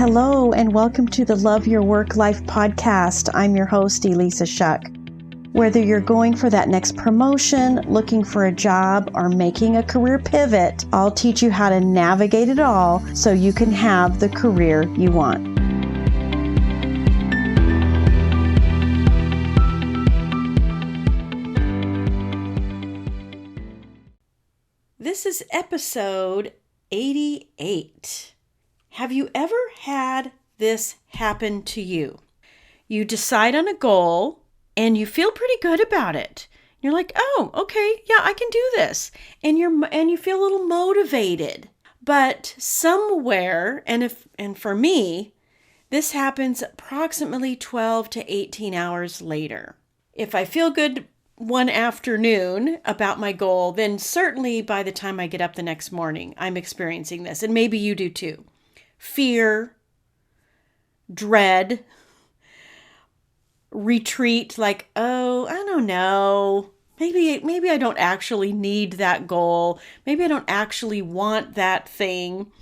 Hello, and welcome to the Love Your Work Life podcast. I'm your host, Elissa Shuck. Whether you're going for that next promotion, looking for a job, or making a career pivot, I'll teach you how to navigate it all so you can have the career you want. This is episode 88. Have you ever had this happen to you? You decide on a goal and you feel pretty good about it. You're like, oh, okay, yeah, I can do this. And you feel a little motivated. But somewhere, and for me, this happens approximately 12 to 18 hours later. If I feel good one afternoon about my goal, then certainly by the time I get up the next morning, I'm experiencing this. And maybe you do too. Fear, dread, retreat, like, oh, I don't know. Maybe I don't actually need that goal. Maybe I don't actually want that thing,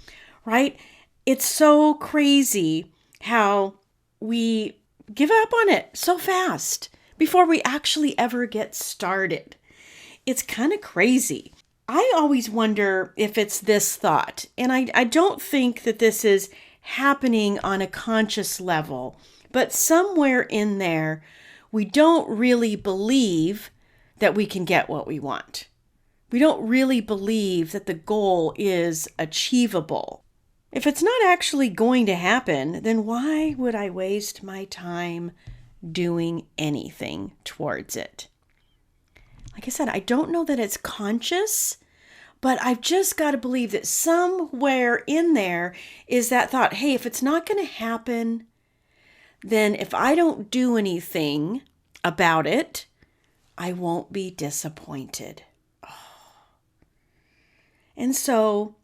right? It's so crazy how we give up on it so fast before we actually ever get started. It's kind of crazy. I always wonder if it's this thought, and I don't think that this is happening on a conscious level, but somewhere in there, we don't really believe that we can get what we want. We don't really believe that the goal is achievable. If it's not actually going to happen, then why would I waste my time doing anything towards it? Like I said, I don't know that it's conscious, but I've just got to believe that somewhere in there is that thought, hey, if it's not going to happen, then if I don't do anything about it, I won't be disappointed. Oh. And so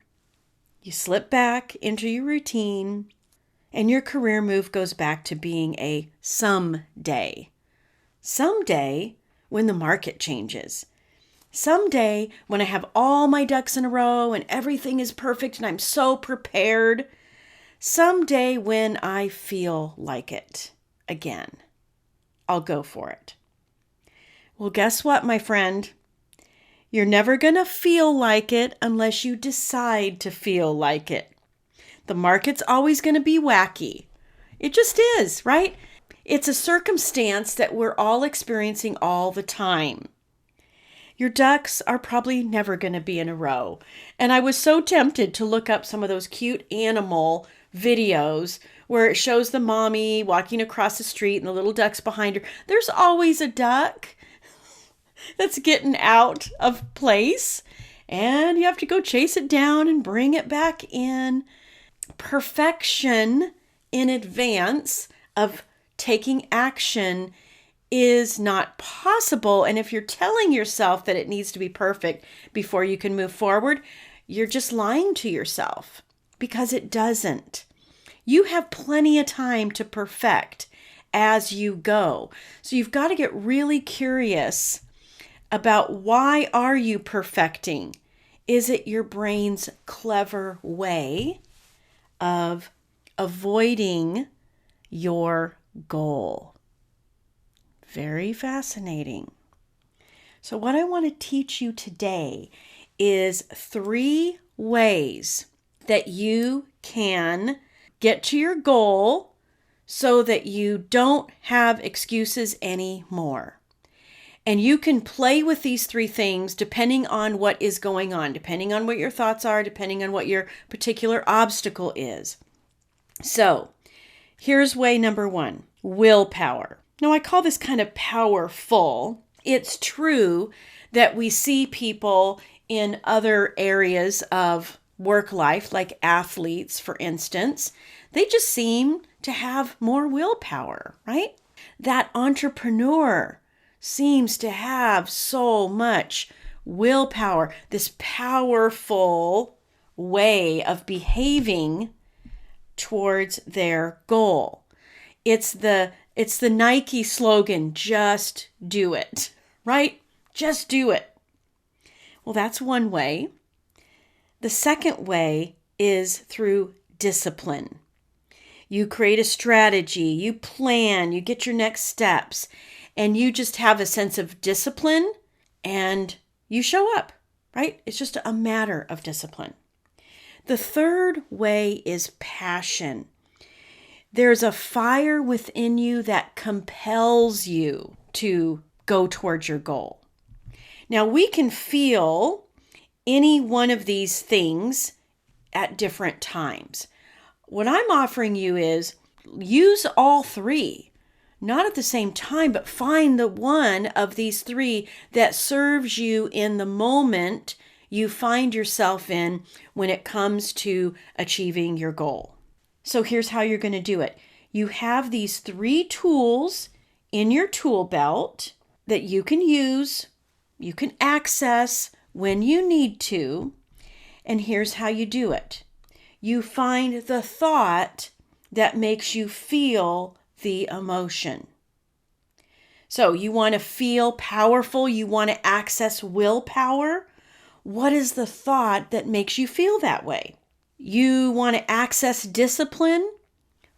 you slip back into your routine and your career move goes back to being a someday. Someday when the market changes. Someday when I have all my ducks in a row and everything is perfect and I'm so prepared. Someday when I feel like it again, I'll go for it. Well, guess what, my friend? You're never going to feel like it unless you decide to feel like it. The market's always going to be wacky. It just is, right? It's a circumstance that we're all experiencing all the time. Your ducks are probably never going to be in a row. And I was so tempted to look up some of those cute animal videos where it shows the mommy walking across the street and the little ducks behind her. There's always a duck that's getting out of place, and you have to go chase it down and bring it back in. Perfection in advance of taking action is not possible. And if you're telling yourself that it needs to be perfect before you can move forward, you're just lying to yourself because it doesn't. You have plenty of time to perfect as you go. So you've got to get really curious about why are you perfecting? Is it your brain's clever way of avoiding your goal? Very fascinating. So what I want to teach you today is 3 ways that you can get to your goal so that you don't have excuses anymore. And you can play with these 3 things depending on what is going on, depending on what your thoughts are, depending on what your particular obstacle is. So here's way number 1, willpower. Now, I call this kind of powerful. It's true that we see people in other areas of work life, like athletes, for instance. They just seem to have more willpower, right? That entrepreneur seems to have so much willpower, this powerful way of behaving towards their goal. It's the Nike slogan, just do it, right? Just do it. Well, that's one way. The second way is through discipline. You create a strategy, you plan, you get your next steps, and you just have a sense of discipline and you show up, right? It's just a matter of discipline. The third way is passion. There's a fire within you that compels you to go towards your goal. Now, we can feel any one of these things at different times. What I'm offering you is use all three, not at the same time, but find the one of these three that serves you in the moment you find yourself in when it comes to achieving your goal. So here's how you're going to do it. You have these three tools in your tool belt that you can use, you can access when you need to, and here's how you do it. You find the thought that makes you feel the emotion. So you want to feel powerful, you want to access willpower. What is the thought that makes you feel that way? You want to access discipline.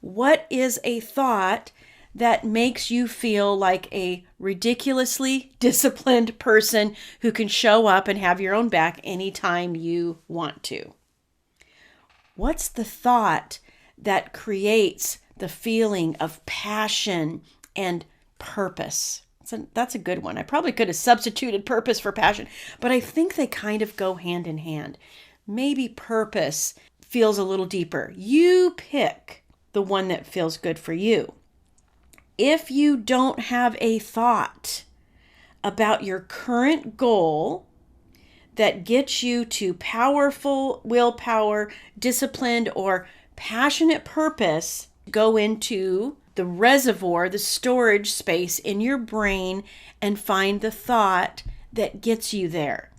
What is a thought that makes you feel like a ridiculously disciplined person who can show up and have your own back anytime you want to? What's the thought that creates the feeling of passion and purpose? That's a good one. I probably could have substituted purpose for passion, but I think they kind of go hand in hand. Maybe purpose feels a little deeper. You pick the one that feels good for you. If you don't have a thought about your current goal that gets you to powerful willpower, disciplined, or passionate purpose, go into the reservoir, the storage space in your brain, and find the thought that gets you there.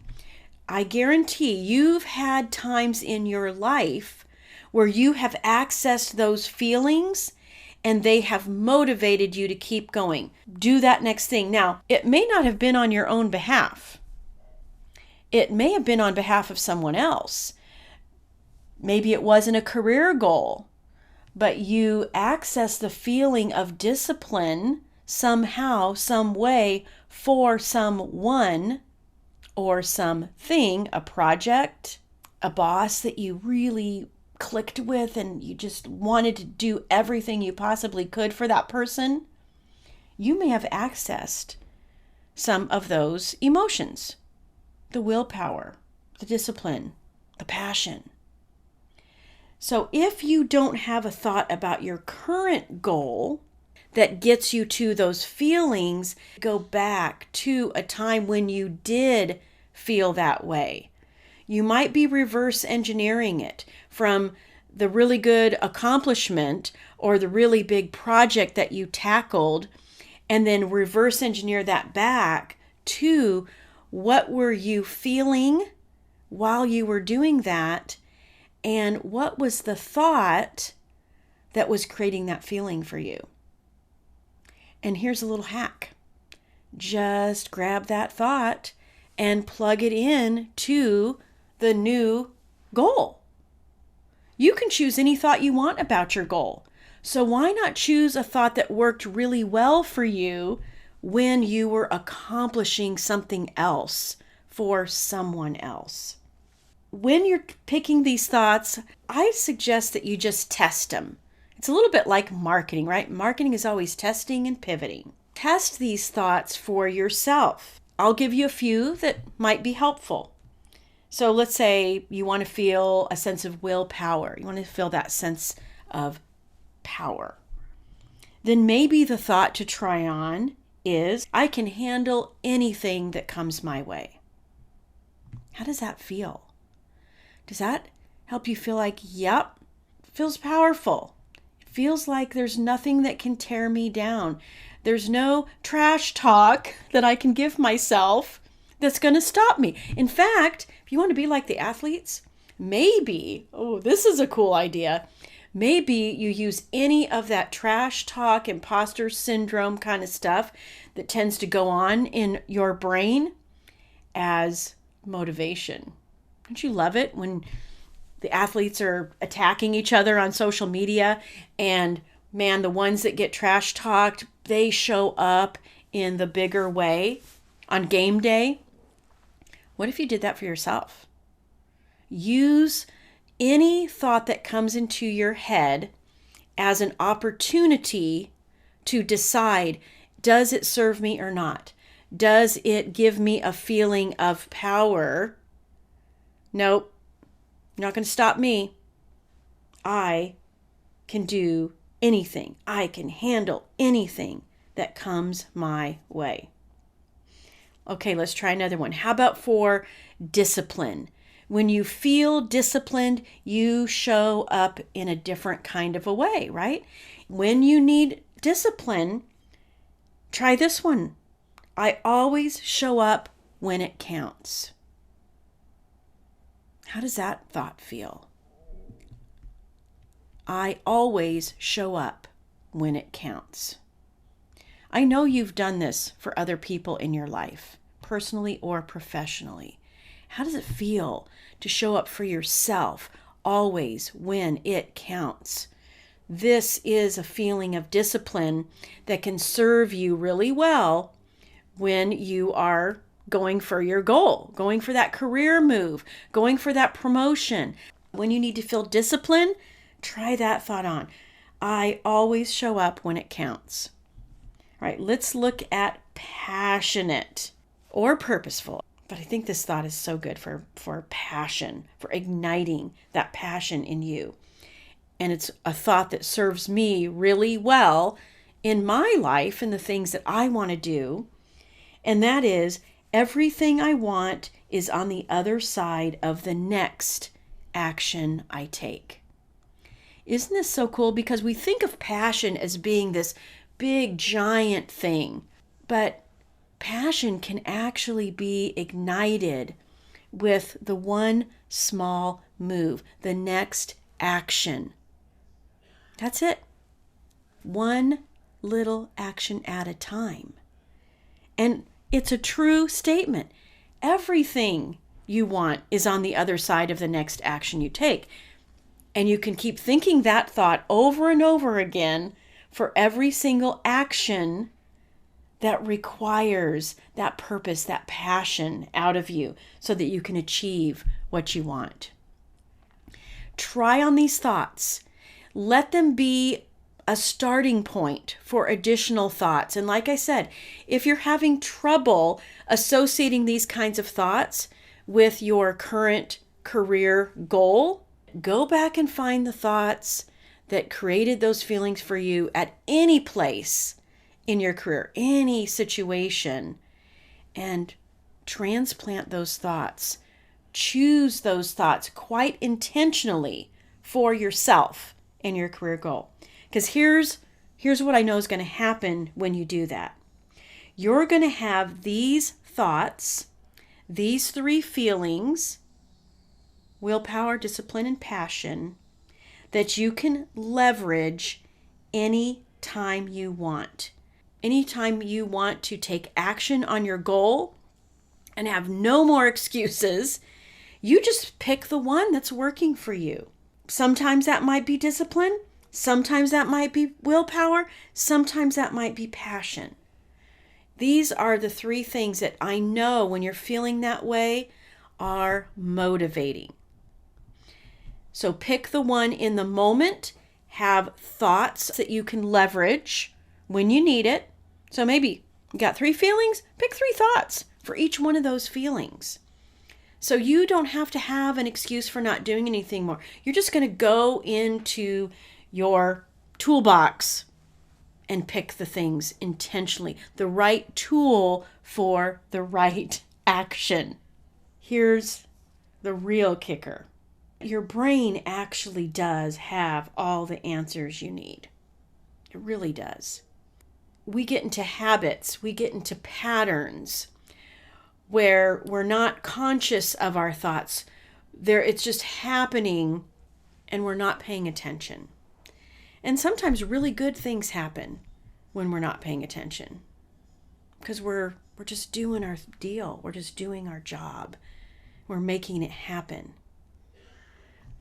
I guarantee you've had times in your life where you have accessed those feelings and they have motivated you to keep going. Do that next thing. Now, it may not have been on your own behalf. It may have been on behalf of someone else. Maybe it wasn't a career goal, but you access the feeling of discipline somehow, some way, for someone or something, a project, a boss that you really clicked with and you just wanted to do everything you possibly could for that person. You may have accessed some of those emotions, the willpower, the discipline, the passion. So if you don't have a thought about your current goal that gets you to those feelings, go back to a time when you did feel that way. You might be reverse engineering it from the really good accomplishment or the really big project that you tackled, and then reverse engineer that back to what were you feeling while you were doing that, and what was the thought that was creating that feeling for you. And here's a little hack. Just grab that thought and plug it in to the new goal. You can choose any thought you want about your goal. So why not choose a thought that worked really well for you when you were accomplishing something else for someone else? When you're picking these thoughts, I suggest that you just test them. It's a little bit like marketing, right? Marketing is always testing and pivoting. Test these thoughts for yourself. I'll give you a few that might be helpful. So let's say you want to feel a sense of willpower. You want to feel that sense of power. Then maybe the thought to try on is, I can handle anything that comes my way. How does that feel? Does that help you feel like, yep, it feels powerful? It feels like there's nothing that can tear me down. There's no trash talk that I can give myself that's going to stop me. In fact, if you want to be like the athletes, maybe, this is a cool idea. Maybe you use any of that trash talk, imposter syndrome kind of stuff that tends to go on in your brain as motivation. Don't you love it when the athletes are attacking each other on social media, and man, the ones that get trash talked, they show up in the bigger way on game day. What if you did that for yourself? Use any thought that comes into your head as an opportunity to decide, does it serve me or not? Does it give me a feeling of power? Nope, not going to stop me. I can do anything. I can handle anything that comes my way. Okay, let's try another one. How about for discipline? When you feel disciplined, you show up in a different kind of a way, right? When you need discipline, try this one. I always show up when it counts. How does that thought feel? I always show up when it counts. I know you've done this for other people in your life, personally or professionally. How does it feel to show up for yourself always when it counts? This is a feeling of discipline that can serve you really well when you are going for your goal, going for that career move, going for that promotion. When you need to feel discipline, try that thought on. I always show up when it counts. All right, let's look at passionate or purposeful. But I think this thought is so good for passion, for igniting that passion in you. And it's a thought that serves me really well in my life and the things that I want to do. And that is, everything I want is on the other side of the next action I take. Isn't this so cool? Because we think of passion as being this big, giant thing. But passion can actually be ignited with the one small move, the next action. That's it. One little action at a time. And it's a true statement. Everything you want is on the other side of the next action you take. And you can keep thinking that thought over and over again for every single action that requires that purpose, that passion out of you so that you can achieve what you want. Try on these thoughts. Let them be a starting point for additional thoughts. And like I said, if you're having trouble associating these kinds of thoughts with your current career goal, go back and find the thoughts that created those feelings for you at any place in your career, any situation, and transplant those thoughts. Choose those thoughts quite intentionally for yourself and your career goal. Because here's what I know is going to happen when you do that. You're going to have these thoughts, these three feelings, willpower, discipline, and passion, that you can leverage any time you want. Anytime you want to take action on your goal and have no more excuses, you just pick the one that's working for you. Sometimes that might be discipline. Sometimes that might be willpower. Sometimes that might be passion. These are the three things that I know when you're feeling that way are motivating. So pick the one in the moment. Have thoughts that you can leverage when you need it. So maybe you got three feelings, pick three thoughts for each one of those feelings. So you don't have to have an excuse for not doing anything more. You're just going to go into your toolbox and pick the things intentionally, the right tool for the right action. Here's the real kicker. Your brain actually does have all the answers you need. It really does. We get into habits, we get into patterns where we're not conscious of our thoughts. It's just happening and we're not paying attention. And sometimes really good things happen when we're not paying attention because we're just doing our deal. We're just doing our job. We're making it happen.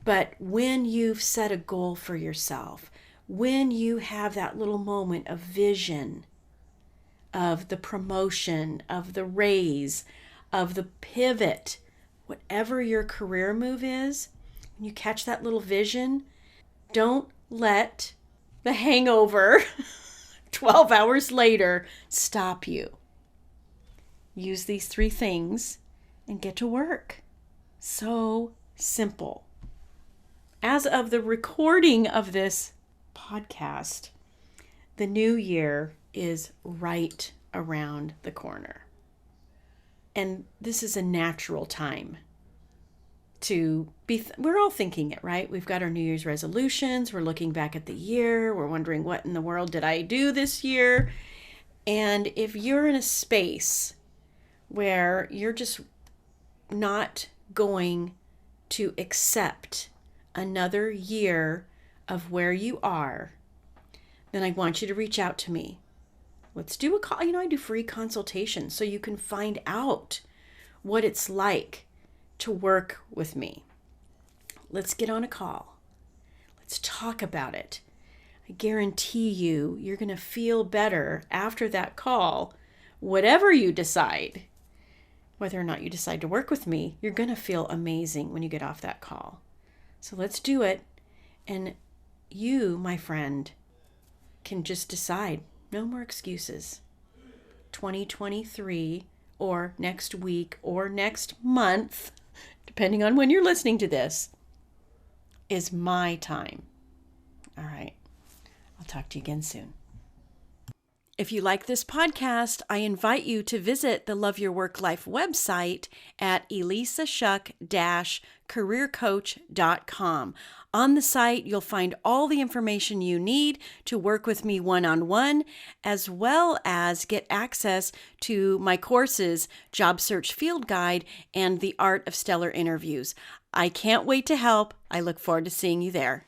But when you've set a goal for yourself, when you have that little moment of vision of the promotion, of the raise, of the pivot, whatever your career move is, and you catch that little vision, don't let the hangover 12 hours later stop you. Use these 3 things and get to work. So simple. As of the recording of this podcast, the new year is right around the corner. And this is a natural time to be, we're all thinking it, right? We've got our New Year's resolutions. We're looking back at the year. We're wondering, what in the world did I do this year? And if you're in a space where you're just not going to accept another year of where you are, then I want you to reach out to me. Let's do a call. I do free consultations so you can find out what it's like to work with me. Let's get on a call. Let's talk about it. I guarantee you're going to feel better after that call. Whatever you decide, whether or not you decide to work with me, you're going to feel amazing when you get off that call. So let's do it. And you, my friend, can just decide. No more excuses. 2023 or next week or next month, depending on when you're listening to this, is my time. All right. I'll talk to you again soon. If you like this podcast, I invite you to visit the Love Your Work Life website at elissashuck-careercoach.com. On the site, you'll find all the information you need to work with me one-on-one, as well as get access to my courses, Job Search Field Guide, and The Art of Stellar Interviews. I can't wait to help. I look forward to seeing you there.